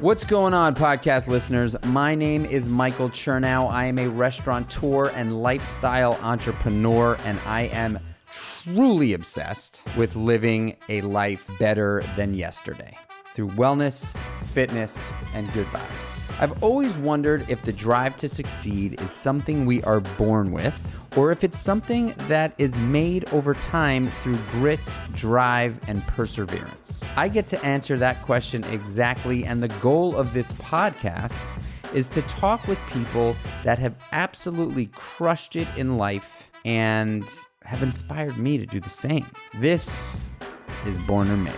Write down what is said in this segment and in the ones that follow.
What's going on, podcast listeners? My name is Michael Chernow. I am a restaurateur and lifestyle entrepreneur, and I am truly obsessed with living a life better than yesterday through wellness, fitness, and good vibes. I've always wondered if the drive to succeed is something we are born with, or if it's something that is made over time through grit, drive, and perseverance. I get to answer that question exactly, and the goal of this podcast is to talk with people that have absolutely crushed it in life and have inspired me to do the same. This is Born or Made.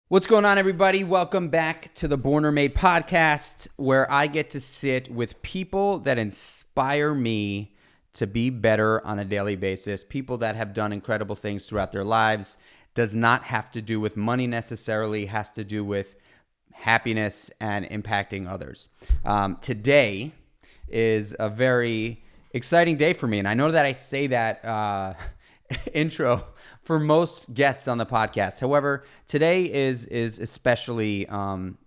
What's going on, everybody? Welcome back to the Born or Made podcast, where I get to sit with people that inspire me to be better on a daily basis, people that have done incredible things throughout their lives. Does not have to do with money necessarily, has to do with happiness and impacting others. Today is a very exciting day for me, and I know that I say that intro for most guests on the podcast. However, today is especially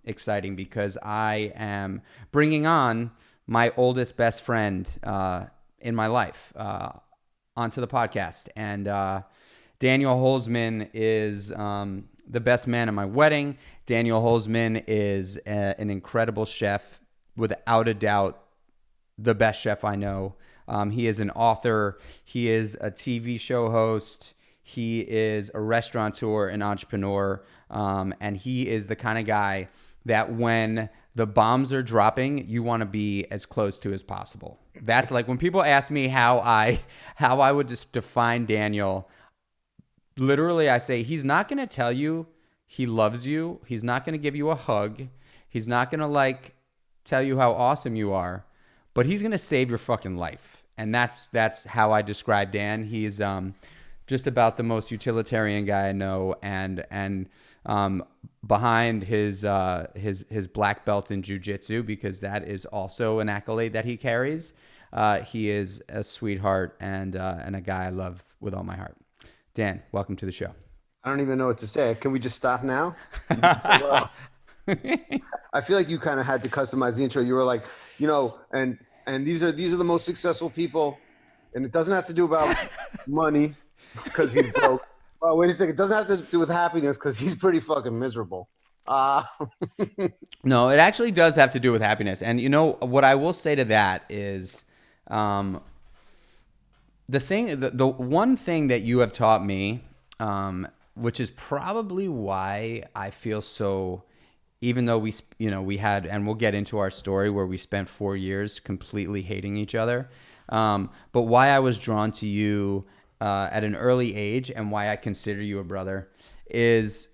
exciting because I am bringing on my oldest best friend in my life onto the podcast. And Daniel Holzman is the best man at my wedding. Daniel Holzman is an incredible chef, without a doubt, the best chef I know. He is an author. He is a TV show host. He is a restaurateur and entrepreneur. And he is the kind of guy that when the bombs are dropping, you want to be as close to as possible. That's like when people ask me how I would just define Daniel, literally I say he's not going to tell you he loves you. He's not going to give you a hug. He's not going to tell you how awesome you are, but he's going to save your fucking life. And that's how I describe Dan. He's just about the most utilitarian guy I know, and behind his black belt in jiu-jitsu, because that is also an accolade that he carries. He is a sweetheart and a guy I love with all my heart. Dan, welcome to the show. I don't even know what to say. Can we just stop now? You did so well. I feel like you kind of had to customize the intro. You were like, and these are the most successful people, and it doesn't have to do about money because he's broke. Oh, wait a second. It doesn't have to do with happiness because he's pretty fucking miserable. No, it actually does have to do with happiness. And what I will say to that is, the one thing that you have taught me, which is probably why I feel so. Even though we had, and we'll get into our story where we spent 4 years completely hating each other, but why I was drawn to you at an early age and why I consider you a brother is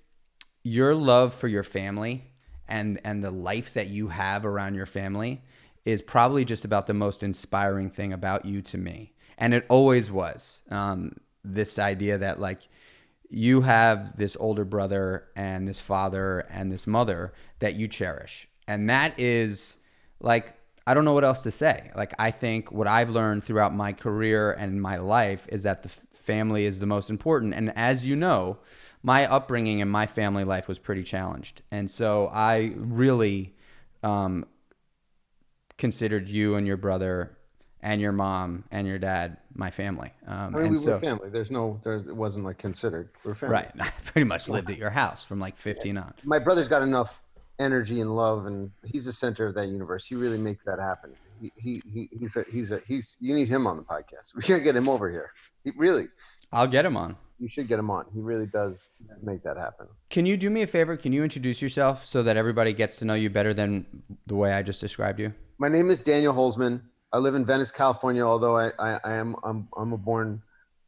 your love for your family and the life that you have around your family is probably just about the most inspiring thing about you to me. And it always was, this idea that you have this older brother and this father and this mother that you cherish. And that is I don't know what else to say. I think what I've learned throughout my career and my life is that the family is the most important. And as you know, my upbringing and my family life was pretty challenged. And so I really considered you and your brother and your mom and your dad my family. We were family. It wasn't considered. We're family. Right. I pretty much lived at your house from 15 on. My brother's got enough energy and love, and he's the center of that universe. He really makes that happen. He's you need him on the podcast. We can't get him over here. I'll get him on. You should get him on. He really does make that happen. Can you do me a favor? Can you introduce yourself so that everybody gets to know you better than the way I just described you? My name is Daniel Holzman. I live in Venice, California, although I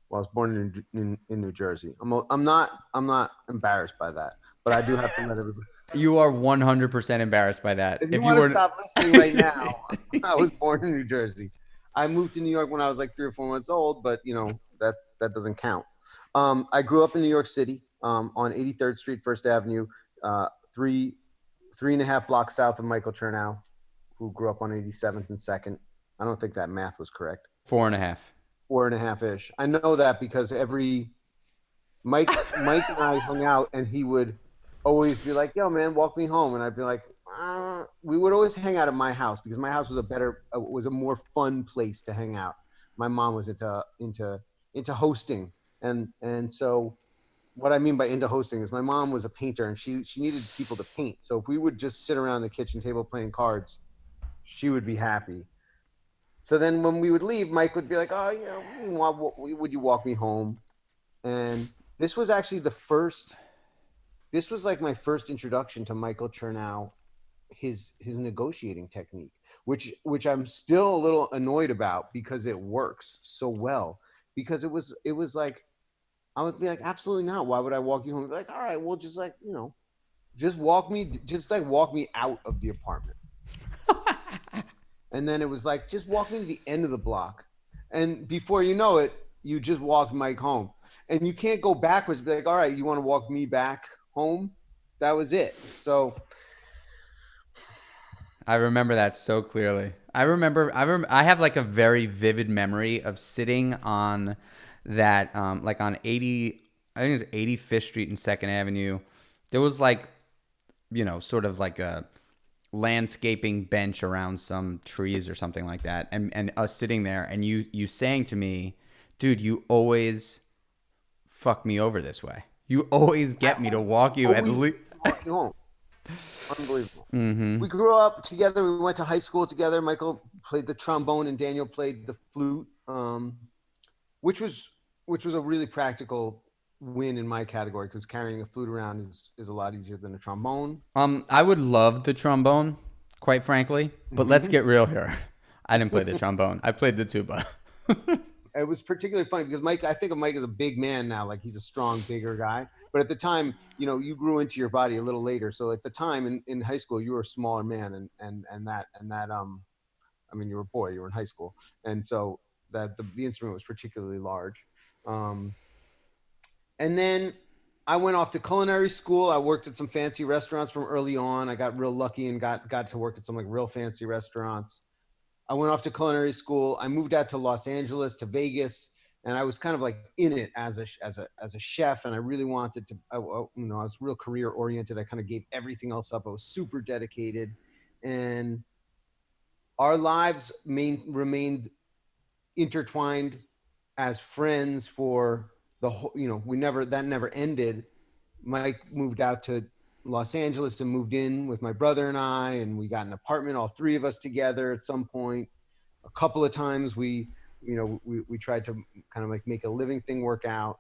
was born in New Jersey. I'm not embarrassed by that, but I do have to let everybody. You are 100% embarrassed by that. If you want to stop listening right now, I was born in New Jersey. I moved to New York when I was 3 or 4 months old, but that doesn't count. I grew up in New York City on 83rd Street, First Avenue, 3.5 blocks south of Michael Chernow, who grew up on 87th and 2nd. I don't think that math was correct. 4.5. 4.5-ish. I know that because Mike and I hung out, and he would always be like, "Yo, man, walk me home," and I'd be like, we would always hang out at my house because my house was was a more fun place to hang out. My mom was into hosting, and so what I mean by into hosting is my mom was a painter and she needed people to paint. So if we would just sit around the kitchen table playing cards, she would be happy. So then when we would leave, Mike would be like, "Oh, would you walk me home?" And this was actually this was like my first introduction to Michael Chernow, his negotiating technique, which I'm still a little annoyed about because it works so well. Because it was like I would be like, absolutely not. Why would I walk you home? I'd be like, all right, well, just like just like walk me out of the apartment. And then it was like, just walk me to the end of the block, and before you know it, you just walked Mike home, and you can't go backwards. Be like, all right, you want to walk me back home? That was it. So I remember that so clearly. I have like a very vivid memory of sitting on that, like on 80, I think it's 85th Street and 2nd Avenue. There was like, sort of like a landscaping bench around some trees or something like that. And us sitting there and you saying to me, dude, you always fuck me over this way. You always get me to walk you at least. Walk you home. Unbelievable. We grew up together. We went to high school together. Michael played the trombone and Daniel played the flute, which was a really practical win in my category because carrying a flute around is a lot easier than a trombone. I would love the trombone, quite frankly, but let's get real here. I didn't play the trombone. I played the tuba. It was particularly funny because Mike, I think of Mike as a big man now, like he's a strong, bigger guy. But at the time, you grew into your body a little later. So at the time in high school, you were a smaller man, and that I mean, you were a boy, you were in high school, and so that the instrument was particularly large. And then I went off to culinary school. I worked at some fancy restaurants from early on. I got real lucky and got to work at some like real fancy restaurants. I went off to culinary school. I moved out to Los Angeles, to Vegas, and I was kind of like in it as a chef. And I really wanted to, I was real career oriented. I kind of gave everything else up. I was super dedicated, and our lives remained intertwined as friends for the whole. That never ended. Mike moved out to Los Angeles and moved in with my brother and I, and we got an apartment, all three of us together at some point. A couple of times we tried to kind of like make a living thing work out,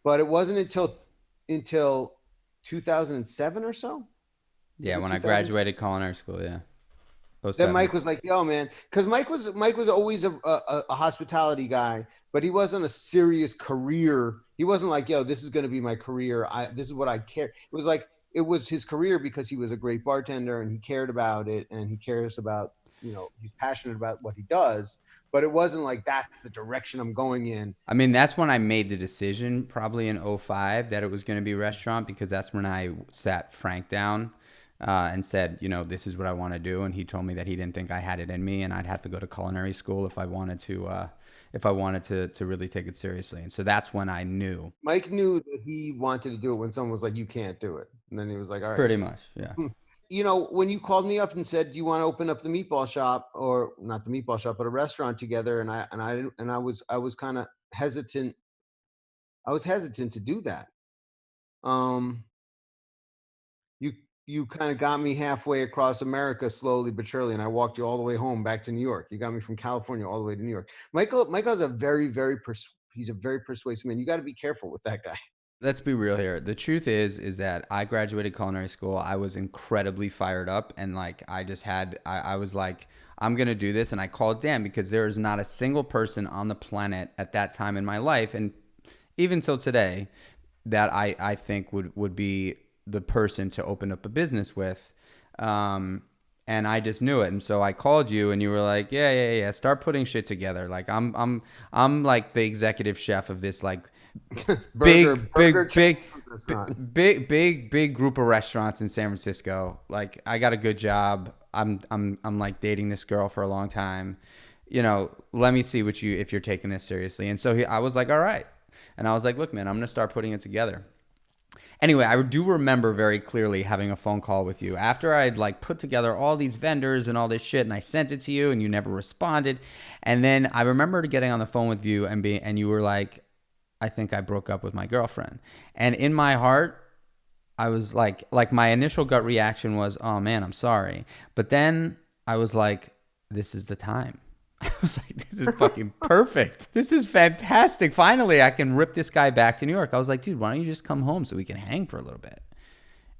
but it wasn't until 2007 or so. Yeah, when I graduated culinary school, yeah. Then Mike was like, "Yo, man," because Mike was always a hospitality guy, but he wasn't a serious career. He wasn't like, "Yo, this is going to be my career. This is what I care." It was like it was his career because he was a great bartender and he cared about it and he cares about, he's passionate about what he does. But it wasn't like that's the direction I'm going in. I mean, that's when I made the decision, probably in 05, that it was going to be restaurant, because that's when I sat Frank down. And said, this is what I want to do. And he told me that he didn't think I had it in me, and I'd have to go to culinary school if I wanted to really take it seriously. And so that's when I knew. Mike knew that he wanted to do it when someone was like, "You can't do it," and then he was like, "All right." Pretty much, yeah. When you called me up and said, "Do you want to open up the Meatball Shop, or not the Meatball Shop, but a restaurant together?" and I was kind of hesitant. I was hesitant to do that. You kind of got me halfway across America slowly but surely, and I walked you all the way home back to New York. You got me from California all the way to New York. Michael's a very, very he's a very persuasive man. You got to be careful with that guy. Let's be real here. The truth is that I graduated culinary school. I was incredibly fired up, and like I was like, I'm gonna do this. And I called Dan because there is not a single person on the planet at that time in my life, and even till today, that I think would be the person to open up a business with. And I just knew it. And so I called you and you were like, yeah, start putting shit together. Like I'm like the executive chef of this like big group of restaurants in San Francisco. Like I got a good job. I'm like dating this girl for a long time. Let me see if you're taking this seriously. And so I was like, all right. And I was like, look, man, I'm going to start putting it together. Anyway, I do remember very clearly having a phone call with you after I'd like put together all these vendors and all this shit, and I sent it to you, and you never responded. And then I remember getting on the phone with you, and you were like, "I think I broke up with my girlfriend." And in my heart, I was like my initial gut reaction was, "Oh man, I'm sorry." But then I was like, "This is the time." I was like, this is fucking perfect. This is fantastic. Finally, I can rip this guy back to New York. I was like, dude, why don't you just come home so we can hang for a little bit?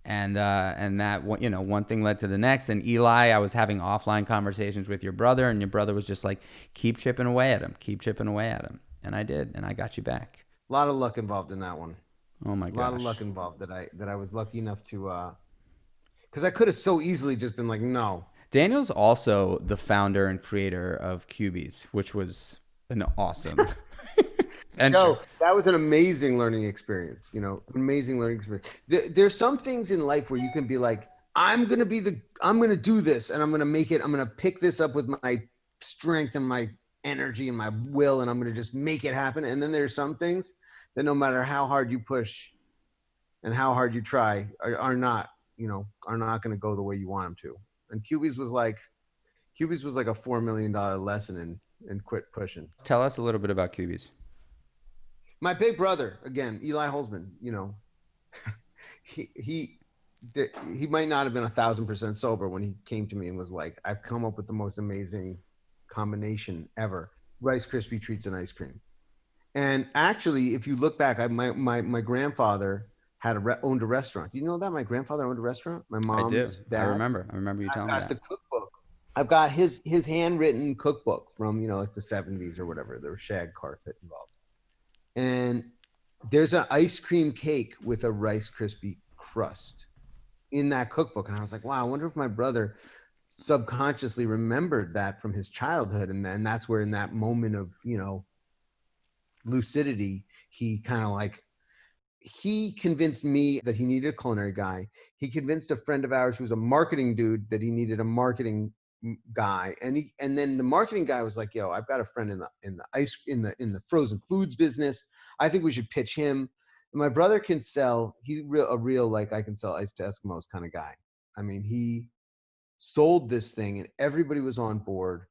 And that, one thing led to the next. And Eli, I was having offline conversations with your brother, and your brother was just like, keep chipping away at him. Keep chipping away at him. And I did, and I got you back. A lot of luck involved in that one. Oh my gosh. A lot of luck involved that I was lucky enough to, because I could have so easily just been like, no. Daniel's also the founder and creator of Cubies, which was an awesome venture. No, that was an amazing learning experience. Amazing learning experience. There's some things in life where you can be like, I'm gonna do this, and I'm gonna make it. I'm gonna pick this up with my strength and my energy and my will, and I'm gonna just make it happen. And then there's some things that no matter how hard you push and how hard you try, are not gonna go the way you want them to. And Cubies was like a $4 million lesson in quit pushing. Tell us a little bit about Cubies. My big brother, again, Eli Holzman, he might not have been 1,000% sober when he came to me and was like, I've come up with the most amazing combination ever. Rice Krispie treats and ice cream. And actually, if you look back, my grandfather owned a restaurant. Do you know that my grandfather owned a restaurant? My mom's dad. I remember you telling me that. The cookbook. I've got his handwritten cookbook from like the 70s or whatever. There was shag carpet involved, and there's an ice cream cake with a Rice Krispie crust in that cookbook. And I was like, wow, I wonder if my brother subconsciously remembered that from his childhood, and then that's where in that moment of lucidity, he kind of like. He convinced me that he needed a culinary guy. He convinced a friend of ours who's a marketing dude that he needed a marketing guy. And then the marketing guy was like, yo, I've got a friend in the frozen foods business. I think we should pitch him. And my brother can sell, he's a real, like, I can sell ice to Eskimos kind of guy. I mean, he sold this thing and everybody was on board.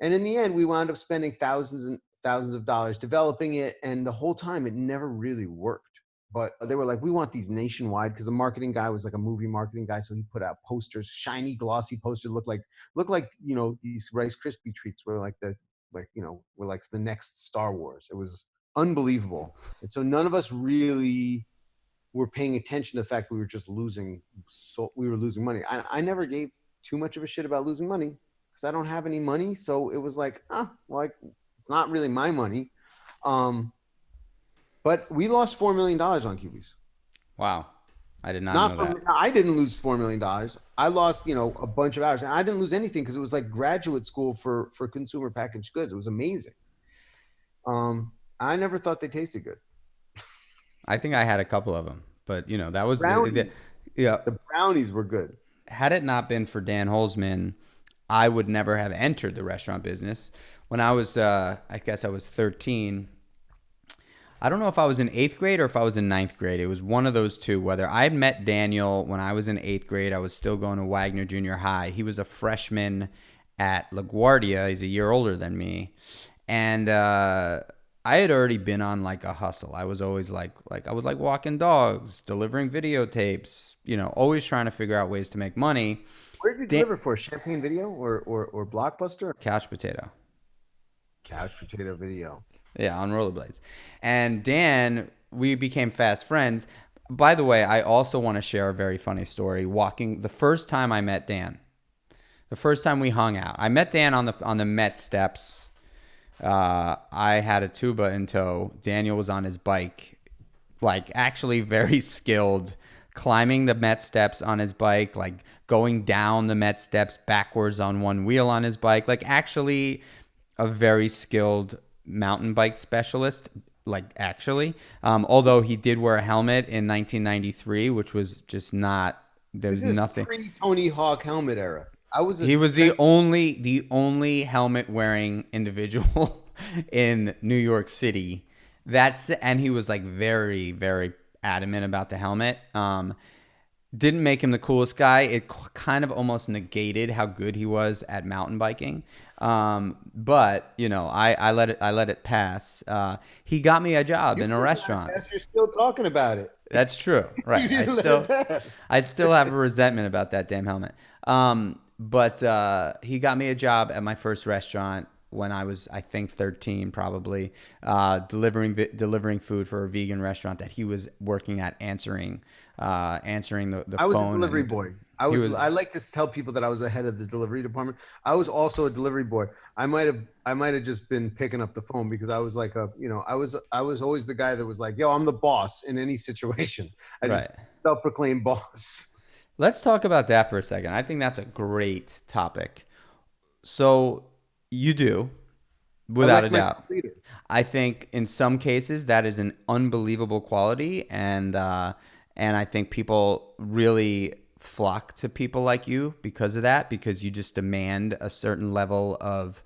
And in the end, we wound up spending thousands and thousands of dollars developing it. And the whole time it never really worked. But they were like, we want these nationwide, because the marketing guy was like a movie marketing guy. So he put out posters, shiny, glossy posters, look like these Rice Krispie treats were like the next Star Wars. It was unbelievable. And so none of us really were paying attention to the fact we were just losing. So we were losing money. I never gave too much of a shit about losing money because I don't have any money. So it was like, it's not really my money. But we lost $4 million on Cubies. Wow. I did not know that. I didn't lose $4 million. I lost, a bunch of hours. And I didn't lose anything because it was like graduate school for consumer packaged goods. It was amazing. I never thought they tasted good. I think I had a couple of them. But, that was... The brownies were good. Had it not been for Dan Holzman, I would never have entered the restaurant business. When I was, I guess I was 13... I don't know if I was in 8th grade or if I was in 9th grade. It was one of those two. Whether I had met Daniel when I was in 8th grade, I was still going to Wagner Junior High. He was a freshman at LaGuardia. He's a year older than me. And I had already been on like a hustle. I was always like I was like walking dogs, delivering videotapes, always trying to figure out ways to make money. Where did you deliver for? Champagne Video or Blockbuster? Couch Potato. Couch Potato Video. Yeah, on rollerblades. And Dan, we became fast friends. By the way, I also want to share a very funny story. The first time I met Dan, the first time we hung out, I met Dan on the Met steps. I had a tuba in tow. Daniel was on his bike, like actually very skilled, climbing the Met steps on his bike, like going down the Met steps backwards on one wheel on his bike, like actually a very skilled mountain bike specialist, although he did wear a helmet in 1993, which was just not, there's nothing. Pre-Tony Hawk helmet era. He was the only helmet wearing individual in New York City. And he was like very, very adamant about the helmet. Didn't make him the coolest guy. It kind of almost negated how good he was at mountain biking. But you know, I let it pass. He got me a job in a restaurant. You're still talking about it. That's true, right? You didn't let it pass. I still have a resentment about that damn helmet. But he got me a job at my first restaurant when I was, I think, 13, probably, delivering food for a vegan restaurant that he was working at, answering the phone. I was a delivery boy. I like to tell people that I was the head of the delivery department. I was also a delivery boy. I might have just been picking up the phone because I was like I was always the guy that was like, yo, I'm the boss in any situation. Just self-proclaimed boss. Let's talk about that for a second. I think that's a great topic. So you do, without a doubt. I think in some cases that is an unbelievable quality, and I think people really flock to people like you because of that, because you just demand a certain level of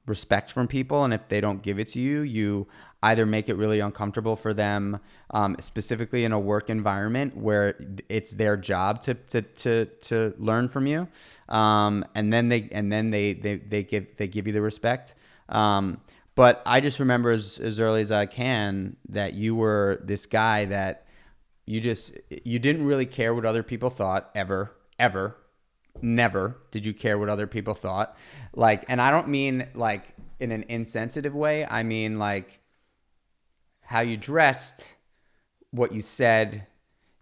respect from people, and if they don't give it to you, you either make it really uncomfortable for them, specifically in a work environment where it's their job to learn from you, and then they give you the respect. But I just remember as early as I can that you were this guy that you didn't really care what other people thought ever. Never did you care what other people thought. Like, and I don't mean like in an insensitive way. I mean like how you dressed, what you said.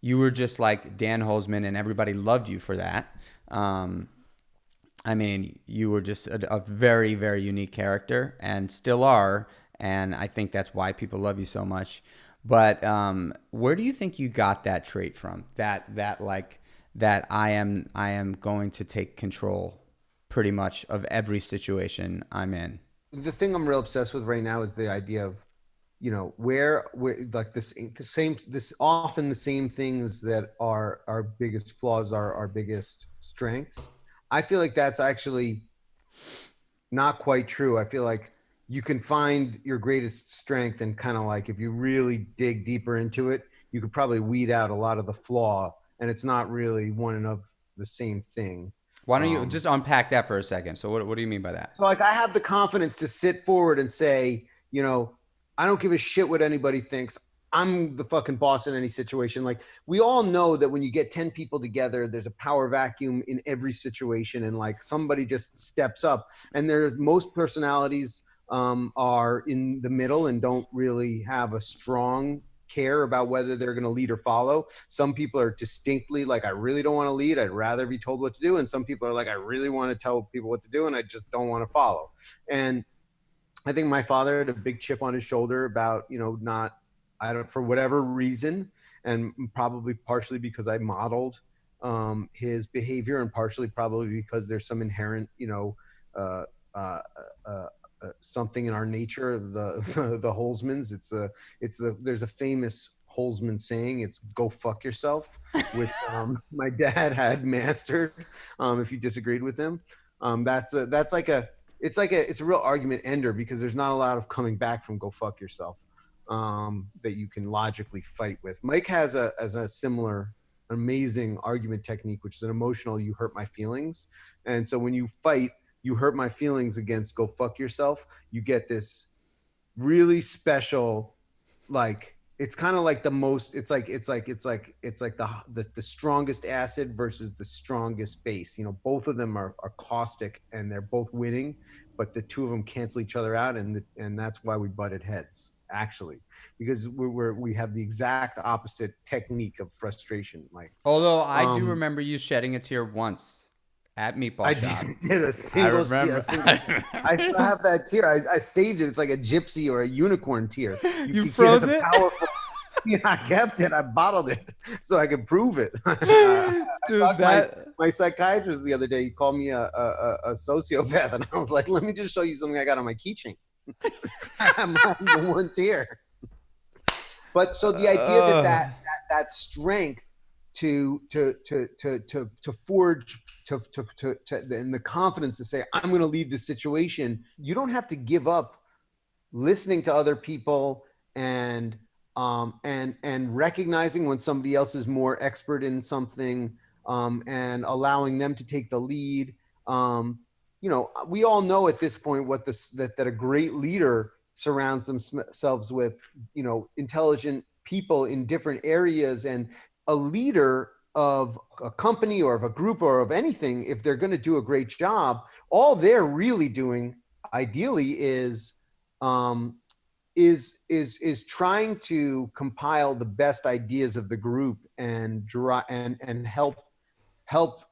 You were just like Dan Holzman, and everybody loved you for that. I mean, you were just a very, very unique character, and still are. And I think that's why people love you so much. But where do you think you got that trait from? That I am going to take control pretty much of every situation I'm in. The thing I'm real obsessed with right now is the idea of, where like often the same things that are our biggest flaws are our biggest strengths. I feel like that's actually not quite true. I feel like you can find your greatest strength, and kind of like if you really dig deeper into it, you could probably weed out a lot of the flaw, and it's not really one and of the same thing. Why don't you just unpack that for a second? So what do you mean by that? So like I have the confidence to sit forward and say, I don't give a shit what anybody thinks. I'm the fucking boss in any situation. Like we all know that when you get 10 people together, there's a power vacuum in every situation, and like somebody just steps up. And most personalities are in the middle and don't really have a strong care about whether they're going to lead or follow. Some people are distinctly like, I really don't want to lead. I'd rather be told what to do. And some people are like, I really want to tell people what to do, and I just don't want to follow. And I think my father had a big chip on his shoulder about, for whatever reason, and probably partially because I modeled his behavior, and partially probably because there's some inherent, something in our nature of the Holzmans. There's a famous Holzman saying, it's "go fuck yourself," which my dad had mastered. If you disagreed with him, it's a real argument ender, because there's not a lot of coming back from "go fuck yourself" that you can logically fight with. Mike has a similar amazing argument technique, which is an emotional "you hurt my feelings." And so when you fight "you hurt my feelings" against "go fuck yourself," you get this really special, like, it's kind of like the most, it's like the strongest acid versus the strongest base. Both of them are caustic, and they're both winning, but the two of them cancel each other out, and that's why we butted heads, actually, because we have the exact opposite technique of frustration. Like, although I do remember you shedding a tear once at Meatball Shop. I did a single tear. I still have that tear. I saved it. It's like a gypsy or a unicorn tear. You froze it? Powerful. Yeah, I kept it. I bottled it so I could prove it. Dude, my psychiatrist the other day, he called me a sociopath, and I was like, let me just show you something I got on my keychain. I'm on one tear. But so the idea that strength to forge and the confidence to say, I'm going to lead this situation. You don't have to give up listening to other people and and recognizing when somebody else is more expert in something, and allowing them to take the lead. We all know at this point what that a great leader surrounds themselves with, intelligent people in different areas. And a leader of a company or of a group or of anything, if they're going to do a great job, all they're really doing ideally is trying to compile the best ideas of the group and help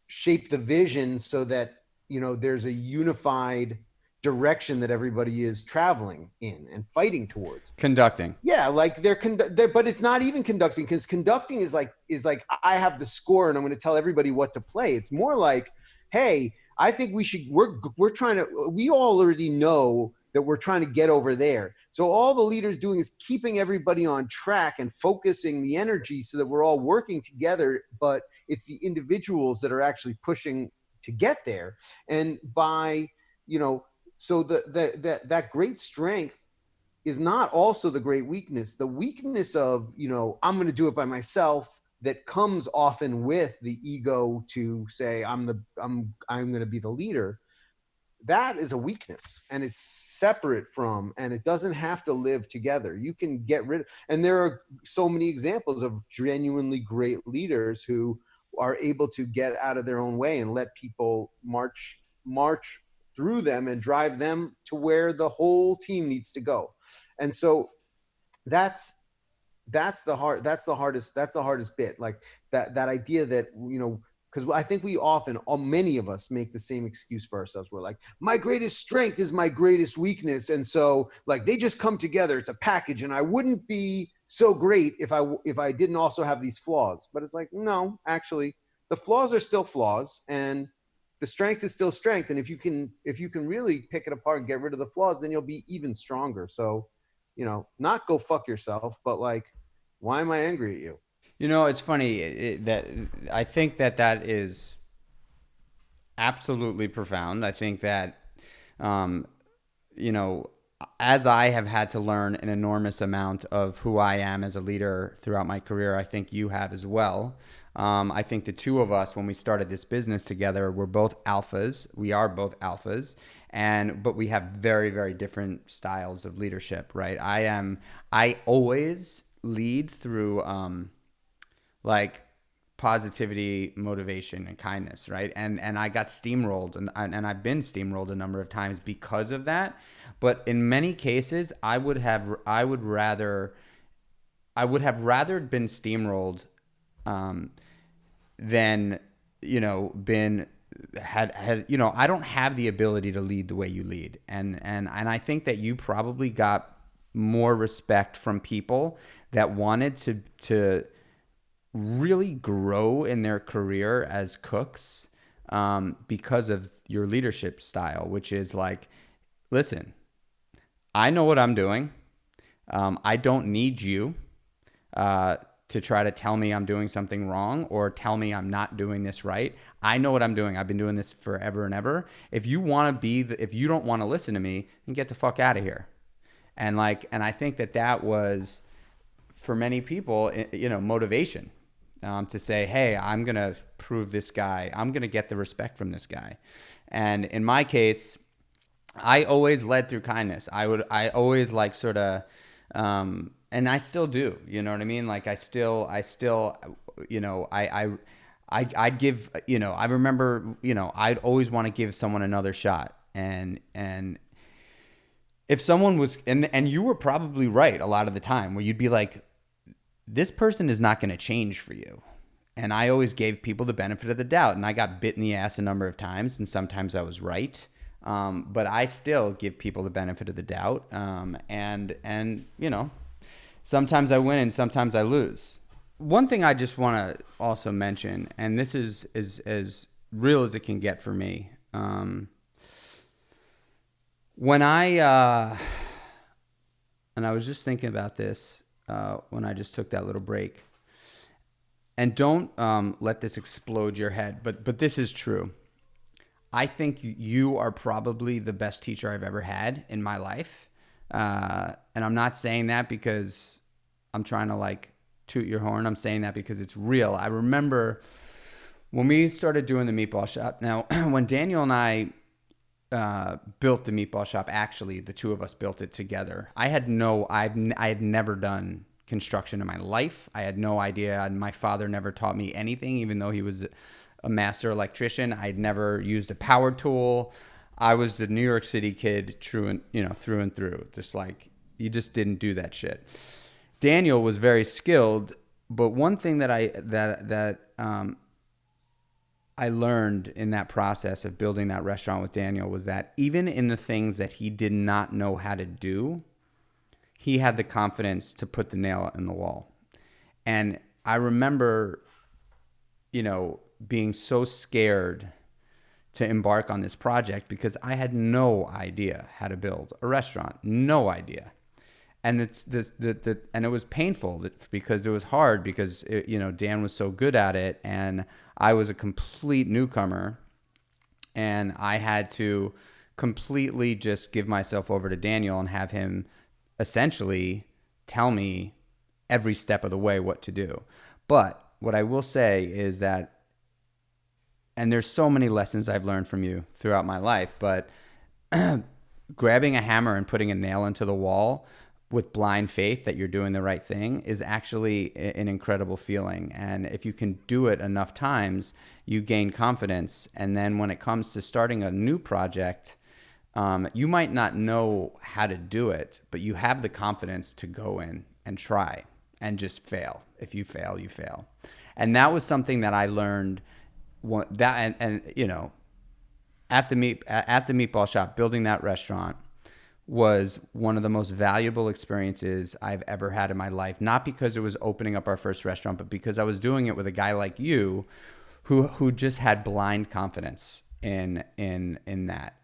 shape the vision so that there's a unified direction that everybody is traveling in and fighting towards. Conducting. Yeah, like they're but it's not even conducting, because conducting is like I have the score and I'm going to tell everybody what to play. It's more like, hey, I think we all already know that we're trying to get over there. So all the leader's doing is keeping everybody on track and focusing the energy so that we're all working together, but it's the individuals that are actually pushing to get there. And by, so that great strength is not also the great weakness. The weakness of, I'm going to do it by myself, that comes often with the ego to say, I'm going to be the leader. That is a weakness, and it's separate from, and it doesn't have to live together. You can get rid of, and there are so many examples of genuinely great leaders who are able to get out of their own way and let people march through them and drive them to where the whole team needs to go. And so that's the hardest bit. Like that idea that, because I think many of us make the same excuse for ourselves. We're like, my greatest strength is my greatest weakness. And so like they just come together. It's a package. And I wouldn't be so great if I didn't also have these flaws. But it's like, no, actually the flaws are still flaws, and the strength is still strength. And if you can really pick it apart and get rid of the flaws, then you'll be even stronger. So, not go fuck yourself, but like, why am I angry at you? It's funny that I think that is absolutely profound. I think that, as I have had to learn an enormous amount of who I am as a leader throughout my career, I think you have as well. I think the two of us, when we started this business together, we're both alphas. We are both alphas, but we have very, very different styles of leadership, right? I always lead through like positivity, motivation, and kindness, right? And I got steamrolled, and I've been steamrolled a number of times because of that. But in many cases, I would have rather been steamrolled than I don't have the ability to lead the way you lead, and I think that you probably got more respect from people that wanted to really grow in their career as cooks because of your leadership style, which is like, listen, I know what I'm doing. I don't need you to try to tell me I'm doing something wrong or tell me I'm not doing this right. I know what I'm doing. I've been doing this forever and ever. If you don't want to listen to me, then get the fuck out of here. And I think that was, for many people, motivation to say, hey, I'm going to prove this guy. I'm going to get the respect from this guy. And in my case, I always led through kindness. I always and I still do, you know what I mean? Like I'd give, I remember, I'd always want to give someone another shot. And if someone was, and you were probably right a lot of the time, where you'd be like, this person is not going to change for you. And I always gave people the benefit of the doubt, and I got bit in the ass a number of times, and sometimes I was right. But I still give people the benefit of the doubt. And sometimes I win and sometimes I lose. One thing I just want to also mention, and this is as real as it can get for me. When I was just thinking about this when I just took that little break. And don't let this explode your head, but this is true. I think you are probably the best teacher I've ever had in my life. And I'm not saying that because I'm trying to like toot your horn. I'm saying that because it's real. I remember when we started doing the Meatball Shop. Now, when Daniel and I built the Meatball Shop, actually, the two of us built it together. I had never done construction in my life. I had no idea. And my father never taught me anything, even though he was a master electrician. I'd never used a power tool. I was a New York City kid, through and through. Just like, you just didn't do that shit. Daniel was very skilled, but one thing that I learned in that process of building that restaurant with Daniel was that even in the things that he did not know how to do, he had the confidence to put the nail in the wall. And I remember, being so scared to embark on this project because I had no idea how to build a restaurant, no idea. And and it was painful because it was hard because Dan was so good at it and I was a complete newcomer, and I had to completely just give myself over to Daniel and have him essentially tell me every step of the way what to do. But what I will say is that, and there's so many lessons I've learned from you throughout my life, but grabbing a hammer and putting a nail into the wall with blind faith that you're doing the right thing is actually an incredible feeling. And if you can do it enough times, you gain confidence. And then when it comes to starting a new project, you might not know how to do it, but you have the confidence to go in and try and just fail. If you fail, you fail. And that was something that I learned at the Meatball Shop, building that restaurant was one of the most valuable experiences I've ever had in my life. Not because it was opening up our first restaurant, but because I was doing it with a guy like you who just had blind confidence in that.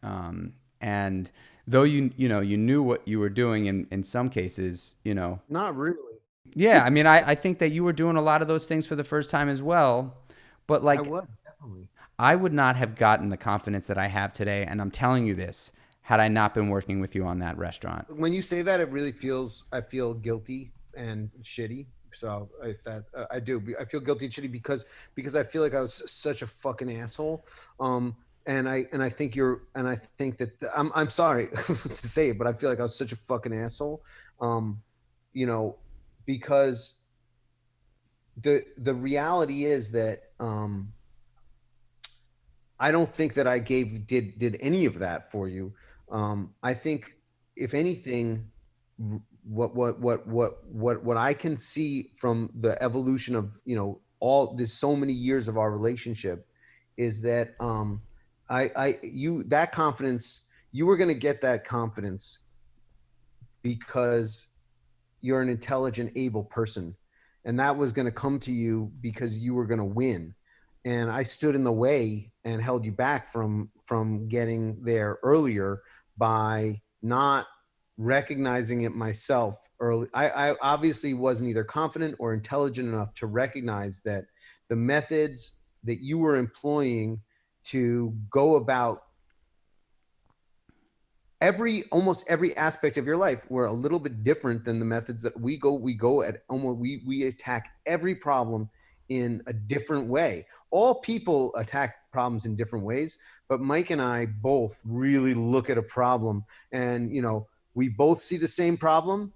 And though you knew what you were doing in some cases, Not really. Yeah, I mean, I think that you were doing a lot of those things for the first time as well. But like, I was, definitely. I would not have gotten the confidence that I have today, and I'm telling you this, had I not been working with you on that restaurant. When you say that, it really I feel guilty and shitty. So if that, I feel guilty and shitty because I feel like I was such a fucking asshole. And I think that I'm sorry to say it, but I feel like I was such a fucking asshole. Because the reality is that I don't think that I did any of that for you. I think if anything, what I can see from the evolution of there's so many years of our relationship is that that confidence, you were going to get that confidence because you're an intelligent, able person, and that was going to come to you because you were going to win. And I stood in the way and held you back from getting there earlier by not recognizing it myself early. I obviously wasn't either confident or intelligent enough to recognize that the methods that you were employing to go about almost every aspect of your life were a little bit different than the methods that we attack every problem in a different way. All people attack problems in different ways, but Mike and I both really look at a problem and, we both see the same problem,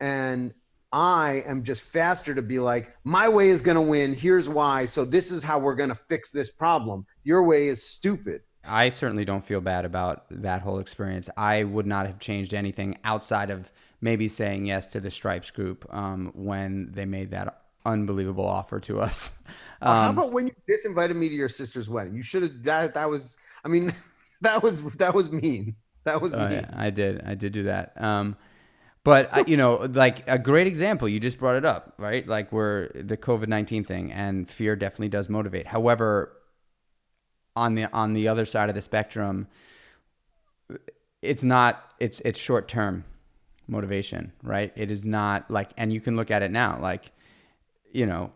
and I am just faster to be like, my way is going to win. Here's why. So this is how we're going to fix this problem. Your way is stupid. I certainly don't feel bad about that whole experience. I would not have changed anything outside of maybe saying yes to the Stripes group when they made that unbelievable offer to us. How about when you disinvited me to your sister's wedding? You should have. That was. I mean, that was mean. That was mean. Yeah, I did do that. But like a great example, you just brought it up, right? Like where the COVID-19 thing, and fear definitely does motivate. However, on the other side of the spectrum, it's short-term motivation, right? It is not like, and you can look at it now, like,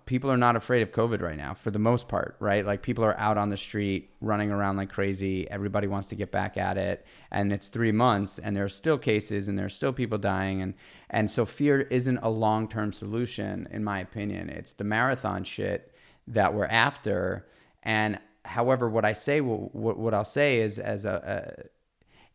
people are not afraid of COVID right now for the most part, right? Like people are out on the street running around like crazy. Everybody wants to get back at it. And it's 3 months and there are still cases and there's still people dying. And so fear isn't a long-term solution, in my opinion. It's the marathon shit that we're after. And however, what I'll say is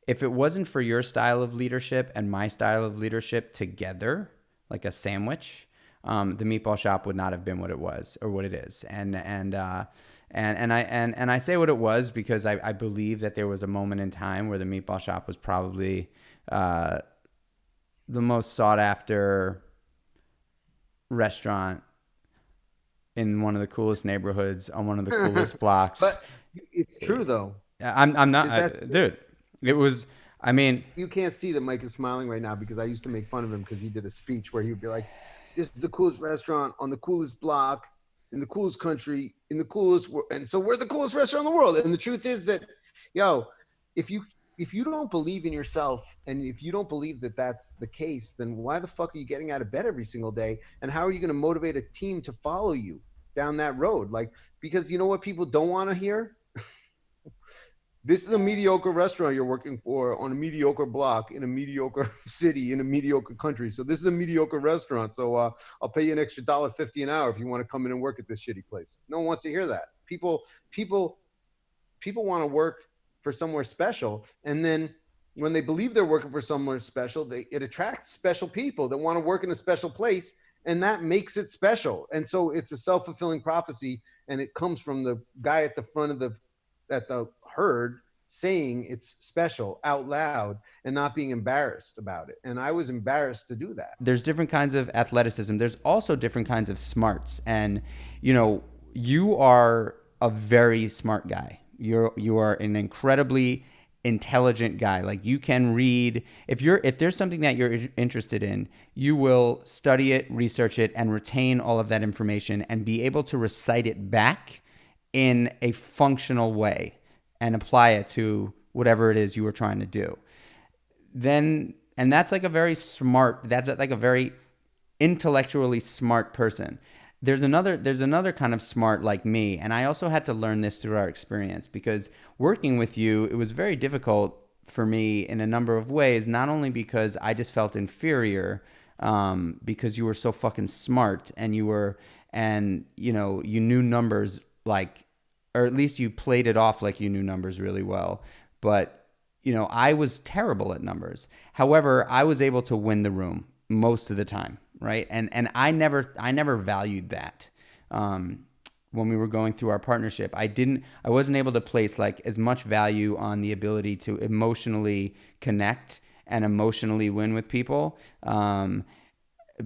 if it wasn't for your style of leadership and my style of leadership together, like a sandwich, the Meatball Shop would not have been what it was or what it is. And I say what it was because I believe that there was a moment in time where the Meatball Shop was probably the most sought after restaurant in one of the coolest neighborhoods on one of the coolest blocks. But it's true though. I'm not, dude. It was. I mean, you can't see that Mike is smiling right now because I used to make fun of him because he did a speech where he would be like, "This is the coolest restaurant on the coolest block in the coolest country in the coolest and so we're the coolest restaurant in the world." And the truth is that, if you don't believe in yourself and if you don't believe that that's the case, then why the fuck are you getting out of bed every single day? And how are you going to motivate a team to follow you down that road? Like, because you know what people don't want to hear? This is a mediocre restaurant you're working for on a mediocre block in a mediocre city in a mediocre country. So this is a mediocre restaurant. So I'll pay you an extra $1.50 an hour if you want to come in and work at this shitty place. No one wants to hear that. People want to work for somewhere special. And then when they believe they're working for somewhere special, it attracts special people that want to work in a special place. And that makes it special. And so it's a self-fulfilling prophecy. And it comes from the guy at the front of the herd saying it's special out loud and not being embarrassed about it. And I was embarrassed to do that. There's different kinds of athleticism. There's also different kinds of smarts. And, you are a very smart guy. You are an incredibly intelligent guy. Like you can read, if there's something that you're interested in, you will study it, research it, and retain all of that information and be able to recite it back in a functional way and apply it to whatever it is you were trying to do. And that's like a very intellectually smart person. There's another kind of smart like me, and I also had to learn this through our experience because working with you, it was very difficult for me in a number of ways, not only because I just felt inferior because you were so fucking smart and you knew numbers like, or at least you played it off like you knew numbers really well. But, I was terrible at numbers. However, I was able to win the room most of the time, right? And I never valued that. When we were going through our partnership, I wasn't able to place like as much value on the ability to emotionally connect and emotionally win with people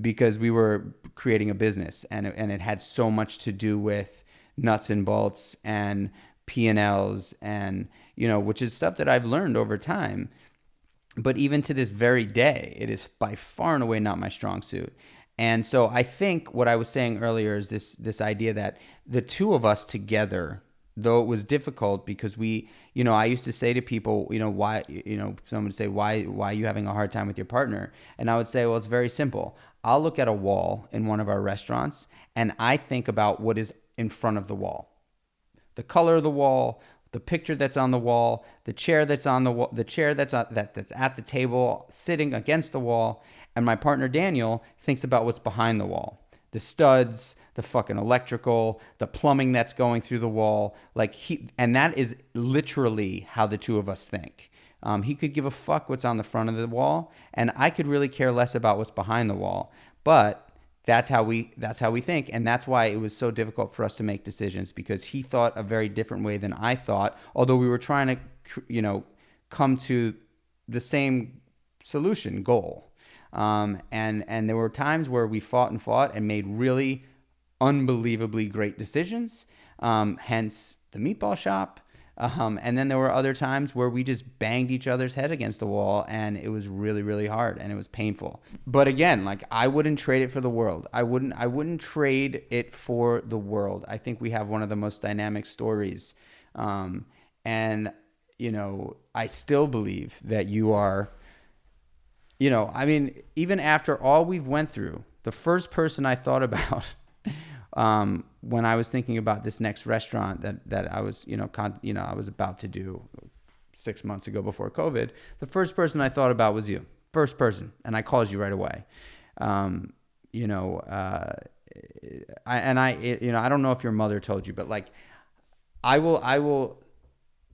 because we were creating a business and it had so much to do with nuts and bolts and P&Ls and, which is stuff that I've learned over time. But even to this very day, it is by far and away not my strong suit. And so I think what I was saying earlier is this idea that the two of us together, though it was difficult because I used to say to people, why, someone would say, why are you having a hard time with your partner? And I would say, well, it's very simple. I'll look at a wall in one of our restaurants and I think about what is in front of the wall, the color of the wall, the picture that's on the wall, the chair that's on the wall, the chair that's at the table sitting against the wall. And my partner Daniel thinks about what's behind the wall, the studs, the fucking electrical, the plumbing that's going through the wall. And that is literally how the two of us think. He could give a fuck what's on the front of the wall, and I could really care less about what's behind the wall. But that's how we think, and that's why it was so difficult for us to make decisions because he thought a very different way than I thought. Although we were trying to, come to the same solution goal, and there were times where we fought and made really unbelievably great decisions. Hence the Meatball Shop. And then there were other times where we just banged each other's head against the wall and it was really, really hard and it was painful. But again, I wouldn't trade it for the world. I wouldn't trade it for the world. I think we have one of the most dynamic stories. And, I still believe that you are, even after all we've went through, the first person I thought about when I was thinking about this next restaurant that I was, I was about to do 6 months ago before COVID, the first person I thought about was you. First person. And I called you right away. I don't know if your mother told you, but like, I will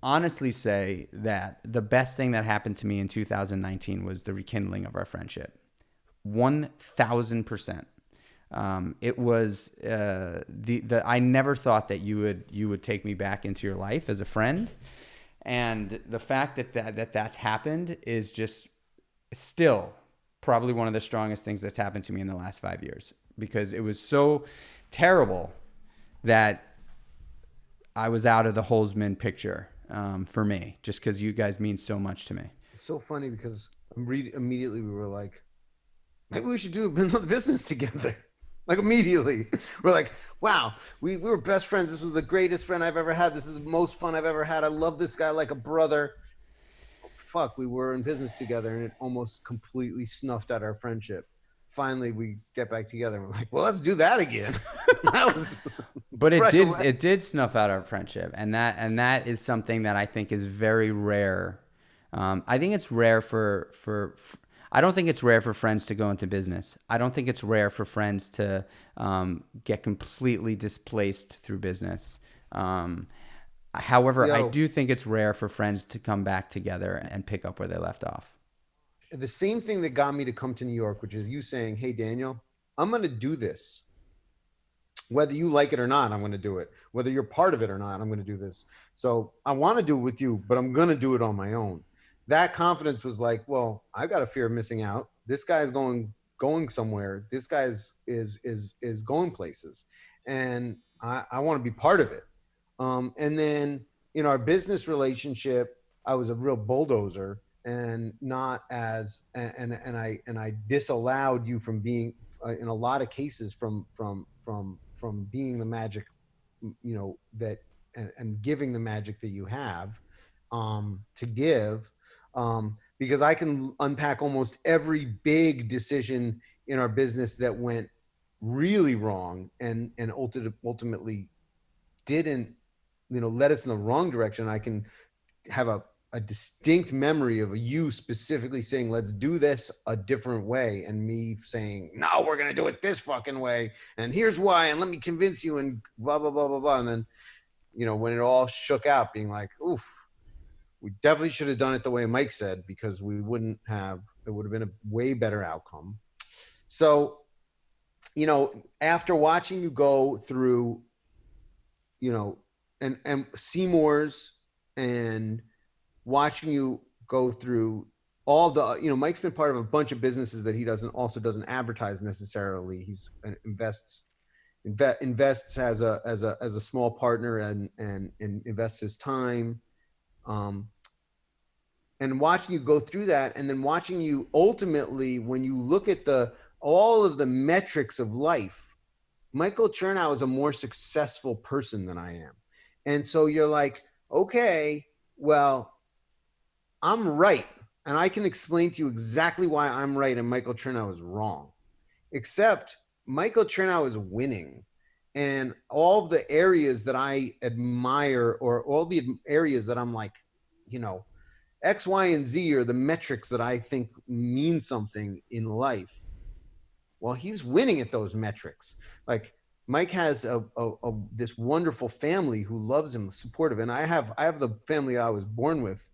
honestly say that the best thing that happened to me in 2019 was the rekindling of our friendship. 1000%. It was I never thought that you would take me back into your life as a friend, and the fact that's happened is just still probably one of the strongest things that's happened to me in the last 5 years, because it was so terrible that I was out of the Holzman picture for me, just because you guys mean so much to me. It's so funny because immediately we were like, maybe we should do another business together. Like immediately, we're like, wow, we were best friends. This was the greatest friend I've ever had. This is the most fun I've ever had. I love this guy like a brother. Fuck, we were in business together, and it almost completely snuffed out our friendship. Finally, we get back together, and we're like, well, let's do that again. But it did snuff out our friendship, and that is something that I think is very rare. I think it's rare I don't think it's rare for friends to go into business. I don't think it's rare for friends to get completely displaced through business. However, I do think it's rare for friends to come back together and pick up where they left off. The same thing that got me to come to New York, which is you saying, hey, Daniel, I'm going to do this. Whether you like it or not, I'm going to do it. Whether you're part of it or not, I'm going to do this. So I want to do it with you, but I'm going to do it on my own. That confidence was like, well, I got a fear of missing out. This guy's going somewhere. This guy's is going places, and I want to be part of it. And then in our business relationship, I was a real bulldozer, and not as and I disallowed you from being in a lot of cases from being the magic, that and giving the magic that you have to give. Because I can unpack almost every big decision in our business that went really wrong and ultimately didn't, let us in the wrong direction. I can have a distinct memory of you specifically saying, let's do this a different way. And me saying, no, we're going to do it this fucking way. And here's why. And let me convince you and blah, blah, blah, blah, blah. And then, when it all shook out, being like, oof, we definitely should have done it the way Mike said, because it would have been a way better outcome. So, after watching you go through, and Seymour's, and watching you go through all the, Mike's been part of a bunch of businesses that he doesn't advertise necessarily. He's invests as a small partner and invests his time. And watching you go through that, and then watching you ultimately, when you look at all of the metrics of life, Michael Chernow is a more successful person than I am. And so you're like, okay, well, I'm right. And I can explain to you exactly why I'm right and Michael Chernow is wrong. Except Michael Chernow is winning. And all of the areas that I admire, or all the areas that I'm like, X, Y, and Z are the metrics that I think mean something in life. Well, he's winning at those metrics. Like Mike has this wonderful family who loves him, supportive. And I have the family I was born with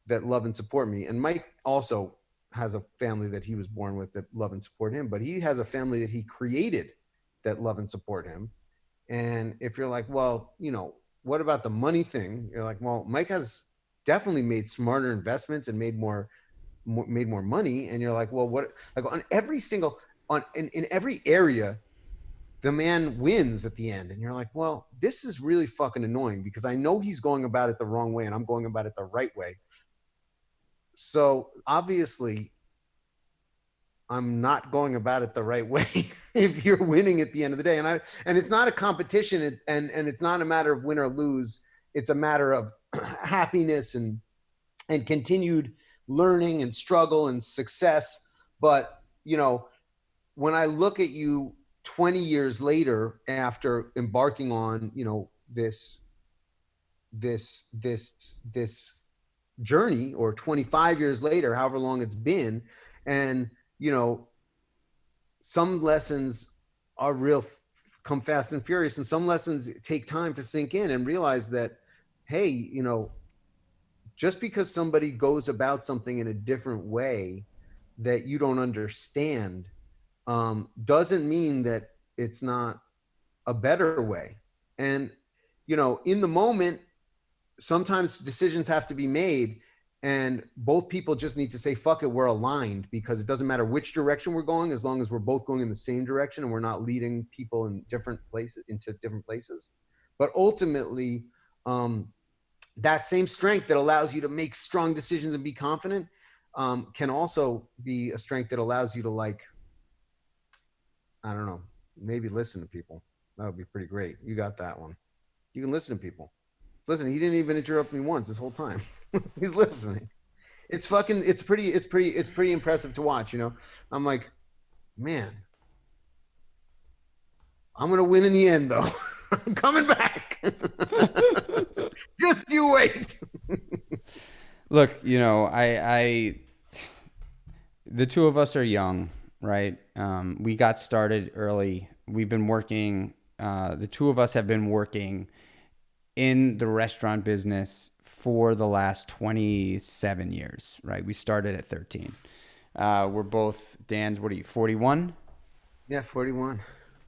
that love and support me. And Mike also has a family that he was born with that love and support him, but he has a family that he created that love and support him. And if you're like, well, what about the money thing? You're like, well, Mike has definitely made smarter investments and made more money. And you're like, well, what, like on every single, in every area, the man wins at the end. And you're like, well, this is really fucking annoying, because I know he's going about it the wrong way and I'm going about it the right way. So obviously I'm not going about it the right way if you're winning at the end of the day. And it's not a competition, and it's not a matter of win or lose. It's a matter of happiness and continued learning and struggle and success. But, when I look at you 20 years later, after embarking on, this journey, or 25 years later, however long it's been, and some lessons are come fast and furious, and some lessons take time to sink in and realize that, hey, just because somebody goes about something in a different way that you don't understand, doesn't mean that it's not a better way. And in the moment, sometimes decisions have to be made, and both people just need to say, fuck it, we're aligned, because it doesn't matter which direction we're going, as long as we're both going in the same direction and we're not leading people in different places into different places. But ultimately, that same strength that allows you to make strong decisions and be confident, can also be a strength that allows you to, like, I don't know, maybe listen to people. That would be pretty great. You got that one. You can listen to people. Listen, he didn't even interrupt me once this whole time. He's listening. It's pretty impressive to watch, I'm like, man, I'm going to win in the end, though. I'm coming back. Just you wait. Look, the two of us are young, right? We got started early. We've been working, the two of us have been working in the restaurant business for the last 27 years, right? We started at 13. We're both, Dan's, what are you, 41? Yeah, 41.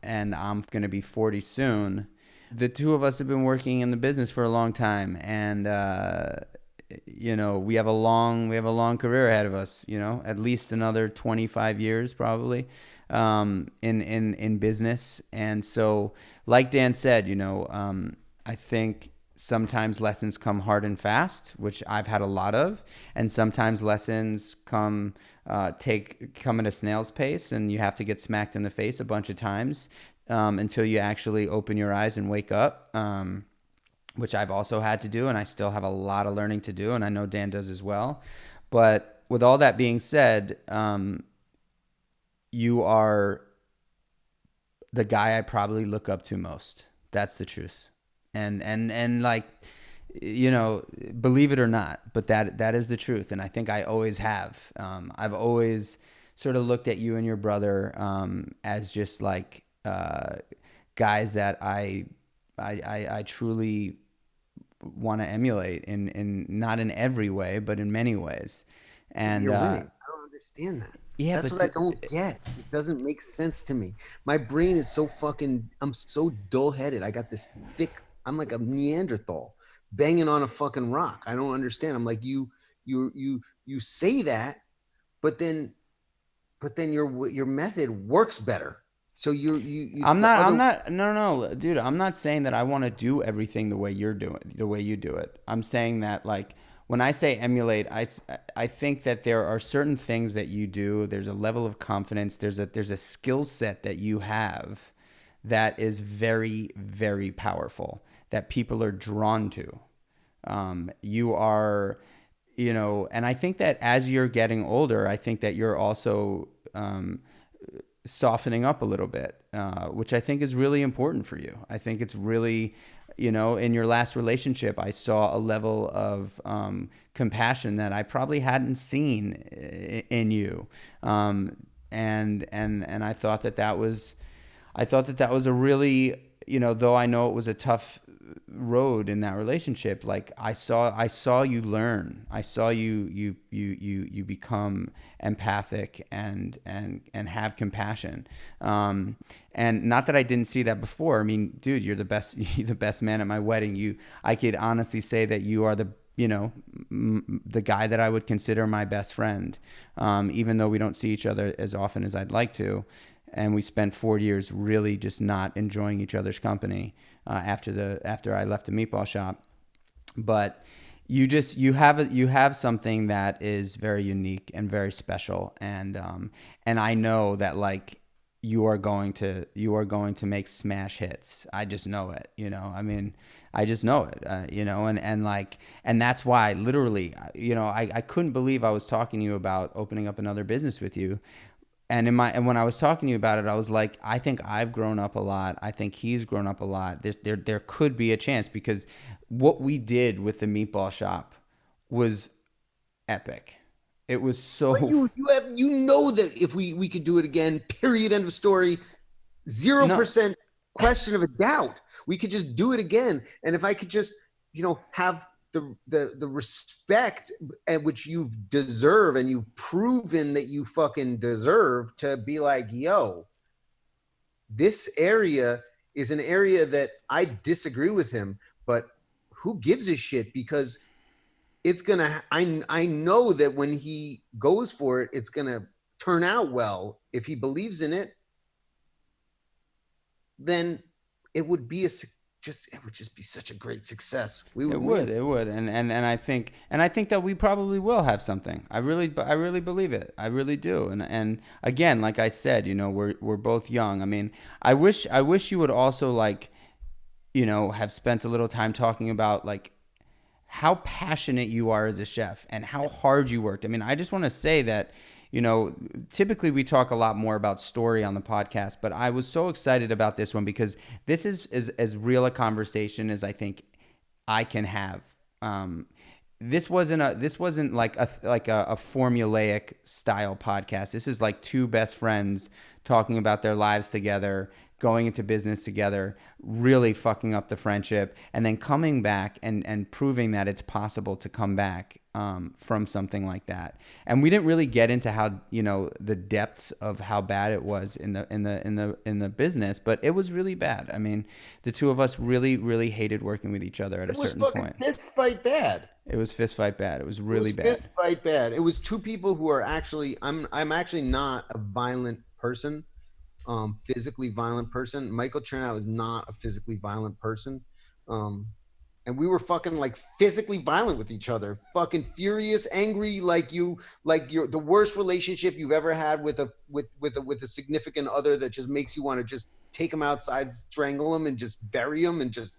And I'm going to be 40 soon. The two of us have been working in the business for a long time, and we have a long career ahead of us, at least another 25 years probably, in business. And so, like Dan said, I think sometimes lessons come hard and fast, which I've had a lot of, and sometimes lessons come at a snail's pace, and you have to get smacked in the face a bunch of times until you actually open your eyes and wake up, which I've also had to do, and I still have a lot of learning to do, and I know Dan does as well. But with all that being said, you are the guy I probably look up to most. That's the truth. And like, believe it or not, but that is the truth. And I think I always have. I've always sort of looked at you and your brother as just like guys that I truly want to emulate in not in every way, but in many ways. And you're winning. I don't understand that. Yeah, that's what I don't get. It doesn't make sense to me. My brain is I'm so dull-headed. I got this thick, I'm like a Neanderthal banging on a fucking rock. I don't understand. I'm like, you say that, but then your method works better. So no, dude, I'm not saying that I want to do everything the way you do it. I'm saying that, like, when I say emulate, I think that there are certain things that you do. There's a level of confidence. There's a skill set that you have that is very, very powerful, that people are drawn to. You are, and I think that as you're getting older, I think that you're also softening up a little bit, which I think is really important for you. I think it's really, in your last relationship, I saw a level of compassion that I probably hadn't seen in you, and I thought that was a really, though I know it was a tough road in that relationship, like I saw you learn. I saw you become empathic and have compassion. And not that I didn't see that before. I mean, dude, you're the best man at my wedding. I could honestly say that you are the guy that I would consider my best friend, even though we don't see each other as often as I'd like to. And we spent 4 years really just not enjoying each other's company after I left the Meatball Shop. But you have something that is very unique and very special, and I know that, like, you are going to make smash hits. I just know it. I mean, I just know it. And that's why, literally, I couldn't believe I was talking to you about opening up another business with you. And when I was talking to you about it, I was like, I think I've grown up a lot. I think he's grown up a lot. There could be a chance, because what we did with the Meatball Shop was epic. It was But so you know that if we could do it again, period, end of story, no, 0% question of a doubt. We could just do it again. And if I could just, have the respect at which you've deserve and you've proven that you fucking deserve, to be like, yo, this area is an area that I disagree with him, but who gives a shit? Because it's gonna, I know that when he goes for it, it's gonna turn out well. If he believes in it, then it would be it would just be such a great success. We would win. it would, and I think that we probably will have something. I really believe it. I really do. And again, like I said, we're both young. I mean, I wish you would also, like, have spent a little time talking about, like, how passionate you are as a chef and how hard you worked. I mean, I just want to say that, typically we talk a lot more about story on the podcast, but I was so excited about this one because this is as real a conversation as I think I can have. This wasn't like a formulaic style podcast. This is like two best friends talking about their lives together, going into business together, really fucking up the friendship, and then coming back and proving that it's possible to come back from something like that. And we didn't really get into how, the depths of how bad it was in the business, but it was really bad. I mean, the two of us really, really hated working with each other at a certain point. It was fucking fist fight bad. It was fist fight bad. It was really bad. Fist fight bad. It was two people who are actually, I'm actually not a violent person. Physically violent person. Michael Chernow is not a physically violent person. And we were fucking like physically violent with each other, fucking furious, angry, like you're the worst relationship you've ever had with a significant other that just makes you want to just take them outside, strangle them, and just bury them, and just,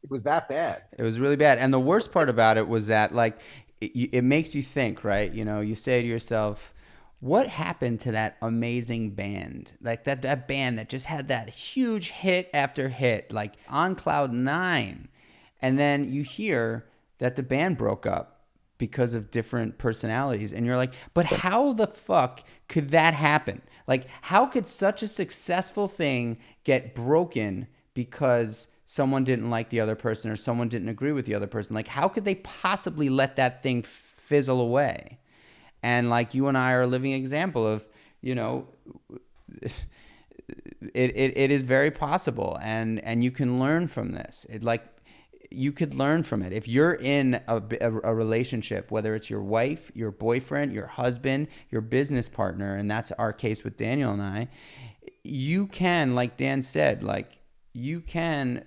it was that bad. It was really bad. And the worst part about it was that, like, it makes you think, right? You say to yourself, what happened to that amazing band? Like that band that just had that huge hit after hit, like on cloud nine. And then you hear that the band broke up because of different personalities. And you're like, but how the fuck could that happen? Like, how could such a successful thing get broken because someone didn't like the other person or someone didn't agree with the other person? Like, how could they possibly let that thing fizzle away? And like, you and I are a living example of, it is very possible, and you can learn from this. You could learn from it. If you're in a relationship, whether it's your wife, your boyfriend, your husband, your business partner, and that's our case with Daniel and I, you can, like Dan said, like, you can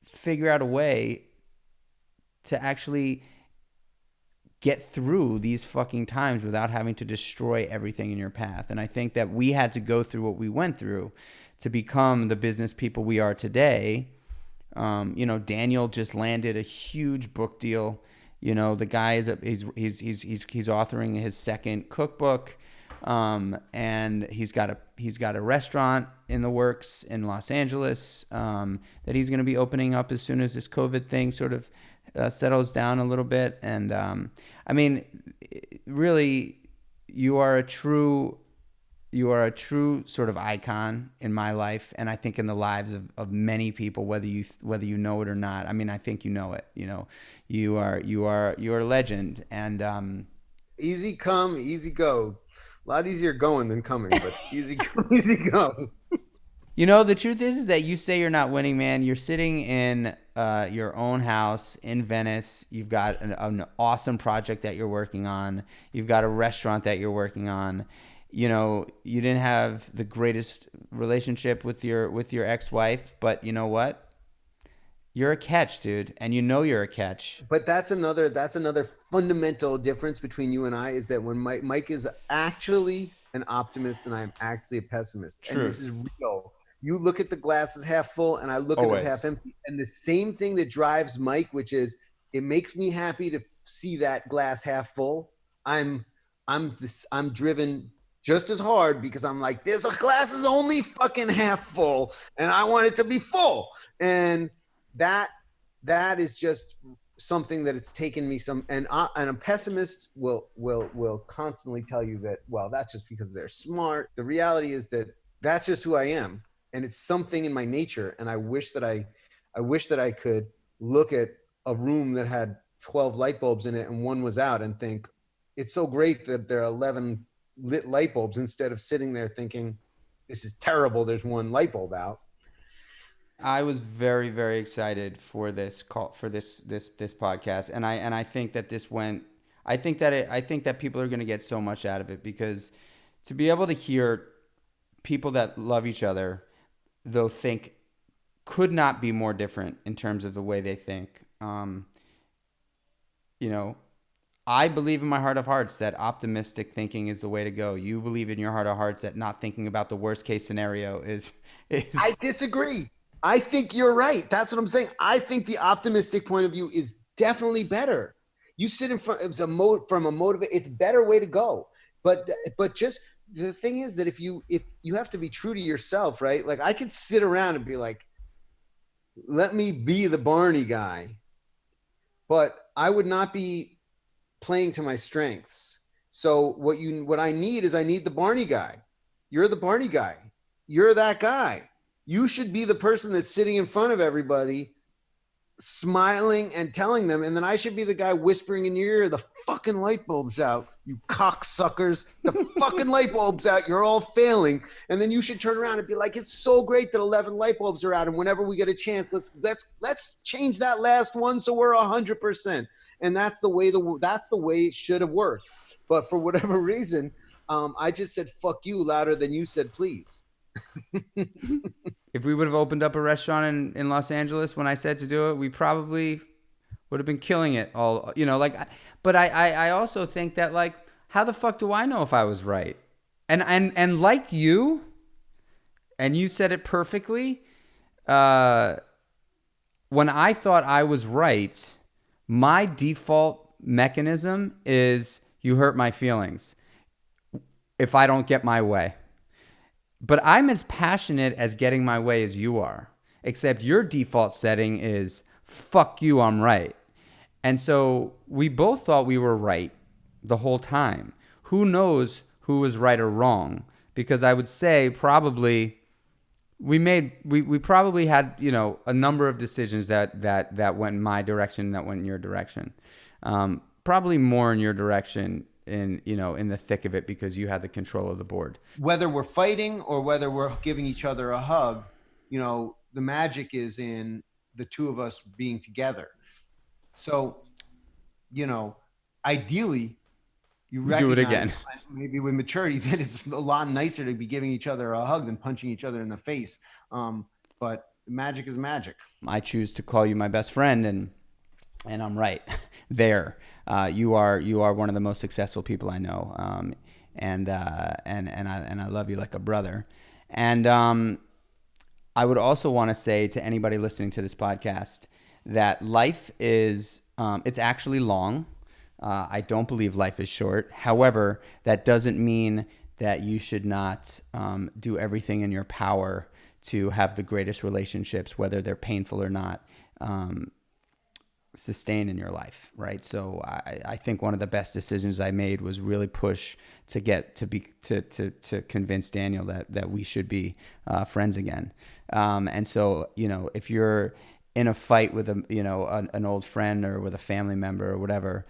figure out a way to actually get through these fucking times without having to destroy everything in your path. And I think that we had to go through what we went through to become the business people we are today. Daniel just landed a huge book deal. The guy he's authoring his second cookbook, and he's got a restaurant in the works in Los Angeles that he's going to be opening up as soon as this COVID thing sort of settles down a little bit. And I mean, really, you are a true sort of icon in my life, and I think in the lives of many people, whether you know it or not. I mean, I think you know it. You are a legend. And easy come, easy go. A lot easier going than coming, but easy come, easy go. The truth is that you say you're not winning, man. You're sitting in your own house in Venice. You've got an awesome project that you're working on. You've got a restaurant that you're working on. You didn't have the greatest relationship with your ex-wife, but you know what? You're a catch, dude, and you're a catch. But that's another fundamental difference between you and I, is that when Mike is actually an optimist and I'm actually a pessimist. True. And this is real. You look at the glass as half full, and I look at it as half empty. And the same thing that drives Mike, which is, it makes me happy to see that glass half full. I'm driven just as hard because I'm like, this glass is only fucking half full and I want it to be full. And that is just something that it's taken me some, and a pessimist will constantly tell you that, well, that's just because they're smart. The reality is that that's just who I am. And it's something in my nature. And I wish that I could look at a room that had 12 light bulbs in it and one was out and think, it's so great that there are 11 lit light bulbs, instead of sitting there thinking, this is terrible, there's one light bulb out. I was very, very excited for this call, for this podcast, and I think that this went. I think that people are going to get so much out of it, because to be able to hear people that love each other, though, think could not be more different in terms of the way they think. You know, I believe in my heart of hearts that optimistic thinking is the way to go. You believe in your heart of hearts that not thinking about the worst case scenario is. I disagree. I think you're right. That's what I'm saying. I think the optimistic point of view is definitely better. You sit in front of from a motivate. It's a better way to go. But just the thing is that if you have to be true to yourself, right? Like I could sit around and be like, let me be the Barney guy, but I would not be playing to my strengths. So what I need is I need the Barney guy. You're the Barney guy. You're that guy. You should be the person that's sitting in front of everybody, smiling and telling them, and then I should be the guy whispering in your ear, the fucking light bulb's out, you cocksuckers. The fucking light bulb's out. You're all failing. And then you should turn around and be like, it's so great that 11 light bulbs are out, and whenever we get a chance, let's change that last one so we're 100%. And that's the way it should have worked. But for whatever reason, I just said fuck you louder than you said please. If we would have opened up a restaurant in Los Angeles when I said to do it, we probably would have been killing it all, like, but I also think that, like, how the fuck do I know if I was right? And like you, and you said it perfectly, when I thought I was right, my default mechanism is you hurt my feelings if I don't get my way. But I'm as passionate as getting my way as you are, except your default setting is fuck you, I'm right. And so we both thought we were right the whole time. Who knows who was right or wrong? Because I would say probably we probably had, a number of decisions that went in my direction, that went in your direction. Probably more in your direction in the thick of it, because you had the control of the board. Whether we're fighting or whether we're giving each other a hug, the magic is in the two of us being together. So, ideally, you recognize, do it again. Maybe with maturity, that it's a lot nicer to be giving each other a hug than punching each other in the face. But magic is magic. I choose to call you my best friend, and I'm right there. You are one of the most successful people I know, and I love you like a brother. And I would also want to say to anybody listening to this podcast that life is it's actually long. I don't believe life is short. However, that doesn't mean that you should not do everything in your power to have the greatest relationships, whether they're painful or not, sustain in your life, right? So I think one of the best decisions I made was really push to convince Daniel that we should be friends again. And so, if you're in a fight with an old friend or with a family member or whatever,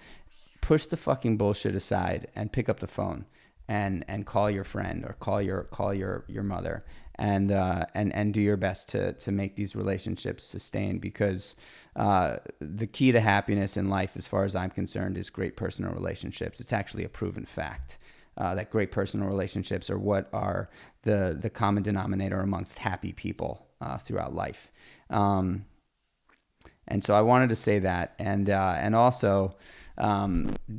push the fucking bullshit aside and pick up the phone and call your friend or call your mother and do your best to make these relationships sustain, because the key to happiness in life, as far as I'm concerned, is great personal relationships. It's actually a proven fact that great personal relationships are what are the common denominator amongst happy people throughout life. And so I wanted to say that, and also,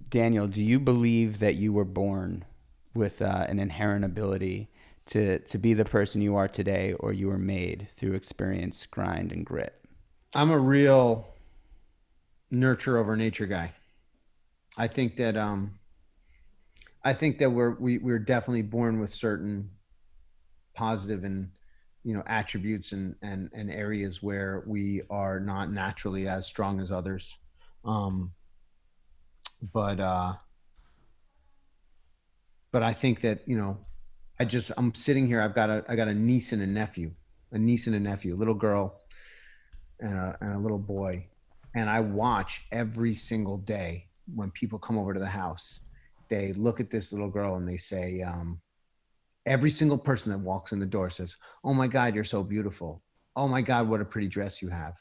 Daniel, do you believe that you were born with an inherent ability to be the person you are today, or you were made through experience, grind, and grit? I'm a real nurture over nature guy. I think that I think that we're definitely born with certain positive and attributes and areas where we are not naturally as strong as others. Um, but but I think that I'm sitting here. I got a niece and a nephew, a little girl and a little boy, and I watch every single day when people come over to the house. They look at this little girl and they say, every single person that walks in the door says, "Oh my God, you're so beautiful. Oh my God, what a pretty dress you have."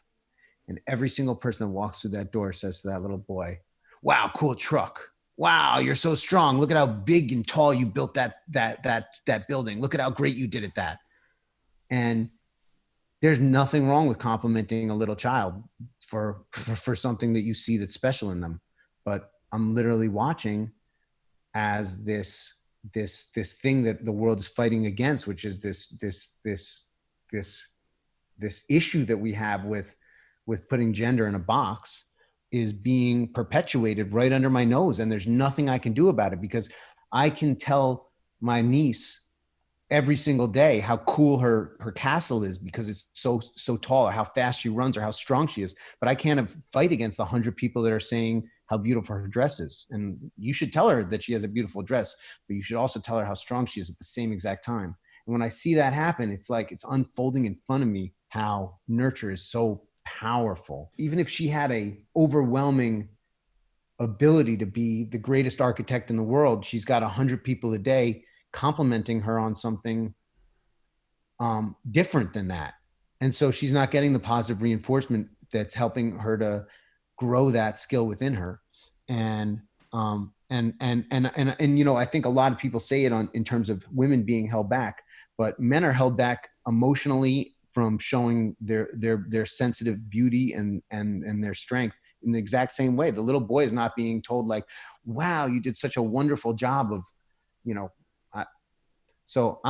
And every single person that walks through that door says to that little boy, "Wow, cool truck. Wow, you're so strong. Look at how big and tall you built that building. Look at how great you did at that." And there's nothing wrong with complimenting a little child for something that you see that's special in them. But I'm literally watching as this thing that the world is fighting against, which is this issue that we have with putting gender in a box, is being perpetuated right under my nose, and there's nothing I can do about it, because I can tell my niece every single day how cool her castle is because it's so tall, or how fast she runs, or how strong she is. But I can't fight against 100 people that are saying how beautiful her dress is. And you should tell her that she has a beautiful dress, but you should also tell her how strong she is at the same exact time. And when I see that happen, it's like it's unfolding in front of me how nurture is so powerful. Even if she had a overwhelming ability to be the greatest architect in the world, she's got 100 people a day complimenting her on something different than that. And so she's not getting the positive reinforcement that's helping her to grow that skill within her. And I think a lot of people say it in terms of women being held back, but men are held back emotionally from showing their sensitive beauty and their strength in the exact same way. The little boy is not being told like, "Wow, you did such a wonderful job of," so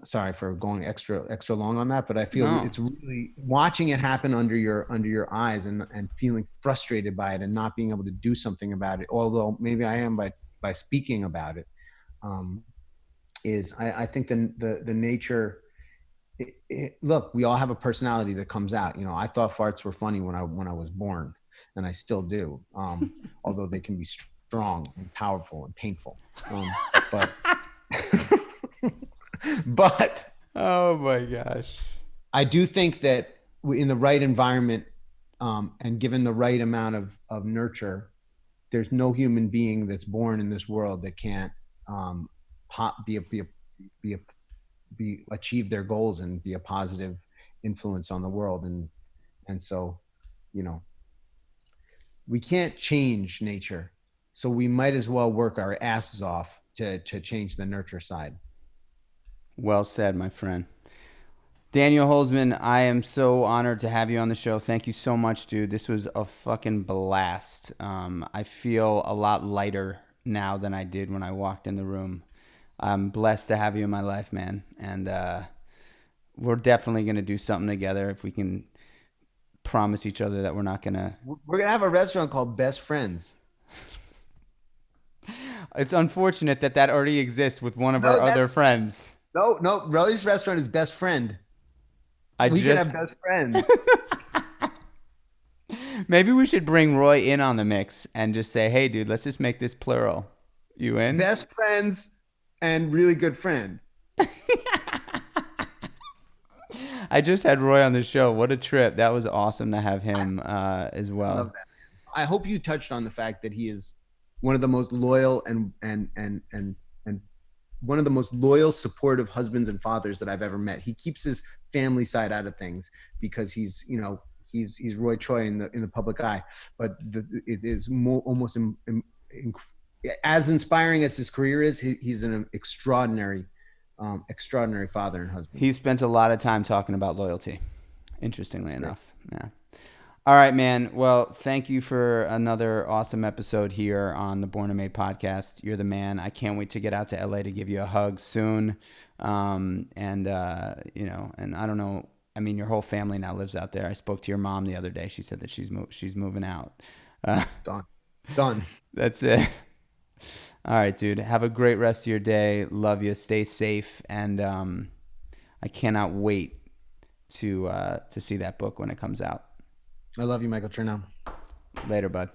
sorry for going extra long on that, but I feel it's really watching it happen under your eyes and feeling frustrated by it and not being able to do something about it. Although maybe I am by speaking about it. I think the nature. Look, we all have a personality that comes out. I thought farts were funny when I was born, and I still do. Although they can be strong and powerful and painful. But. But oh my gosh, I do think that in the right environment and given the right amount of nurture, there's no human being that's born in this world that can't achieve their goals and be a positive influence on the world. And so, we can't change nature, so we might as well work our asses off to change the nurture side. Well said, my friend. Daniel Holzman, I am so honored to have you on the show. Thank you so much, dude. This was a fucking blast. I feel a lot lighter now than I did when I walked in the room. I'm blessed to have you in my life, man. And we're definitely going to do something together if we can promise each other that we're not going to... We're going to have a restaurant called Best Friends. It's unfortunate that already exists with one of our other friends. No, Rolly's restaurant is Best Friend. We can have best friends. Maybe we should bring Roy in on the mix and just say, "Hey, dude, let's just make this plural. You in?" Best friends and really good friend. I just had Roy on the show. What a trip. That was awesome to have him as well. I love that. I hope you touched on the fact that he is one of the most loyal and one of the most loyal, supportive husbands and fathers that I've ever met. He keeps his family side out of things because he's Roy Choi in the public eye, but it is almost as inspiring as his career is. He's an extraordinary father and husband. He spent a lot of time talking about loyalty, interestingly enough. Yeah. All right, man. Well, thank you for another awesome episode here on the Born and Made podcast. You're the man. I can't wait to get out to LA to give you a hug soon. And I don't know. I mean, your whole family now lives out there. I spoke to your mom the other day. She said that she's moving out. Done. That's it. All right, dude. Have a great rest of your day. Love you. Stay safe, and I cannot wait to see that book when it comes out. I love you, Michael Chernow. Later, bud.